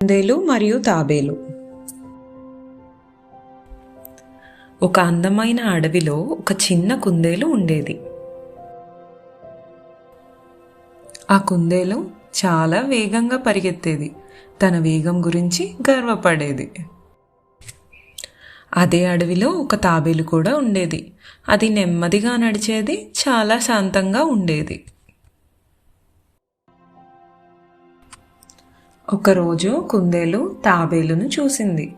కుందేలు మరియు తాబేలు. ఒక అందమైన అడవిలో ఒక చిన్న కుందేలు ఉండేది. ఆ కుందేలు చాలా వేగంగా పరిగెత్తేది. తన వేగం గురించి గర్వపడేది. అదే అడవిలో ఒక తాబేలు కూడా ఉండేది. అది నెమ్మదిగా నడిచేది, చాలా శాంతంగా ఉండేది. ఒకరోజు కుందేలు తాబేలును చూసింది.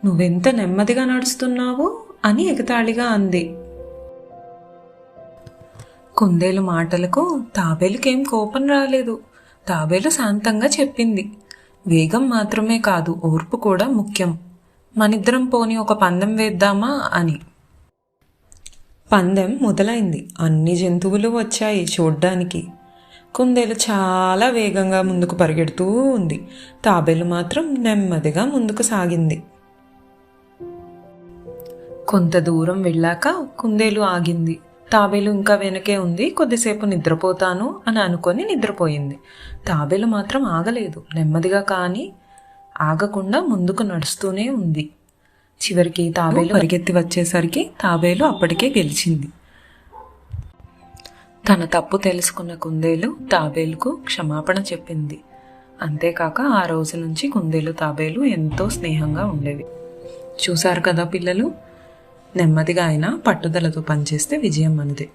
"నువ్వెంత నెమ్మదిగా నడుస్తున్నావు" అని ఎగతాళిగా అంది. కుందేలు మాటలకు తాబేలుకేం కోపం రాలేదు. తాబేలు శాంతంగా చెప్పింది, "వేగం మాత్రమే కాదు, ఓర్పు కూడా ముఖ్యం. మనిద్దరం పోని ఒక పందెం వేద్దామా" అని. పందెం మొదలైంది. అన్ని జంతువులు వచ్చాయి చూడ్డానికి. కుందేలు చాలా వేగంగా ముందుకు పరిగెడుతూ ఉంది. తాబేలు మాత్రం నెమ్మదిగా ముందుకు సాగింది. కొంత దూరం వెళ్ళాక కుందేలు ఆగింది. తాబేలు ఇంకా వెనకే ఉంది. కొద్దిసేపు నిద్రపోతాను అని అనుకొని నిద్రపోయింది. తాబేలు మాత్రం ఆగలేదు. నెమ్మదిగా కానీ ఆగకుండా ముందుకు నడుస్తూనే ఉంది. చివరికి తాబేలు పరిగెత్తి వచ్చేసరికి తాబేలు అప్పటికే గెలిచింది. తన తప్పు తెలుసుకున్న కుందేలు తాబేలుకు క్షమాపణ చెప్పింది. అంతేకాక ఆ రోజు నుంచి కుందేలు తాబేలు ఎంతో స్నేహంగా ఉండేవి. చూశారు కదా పిల్లలు, నెమ్మదిగా అయినా పట్టుదలతో పనిచేస్తే విజయం మనదే.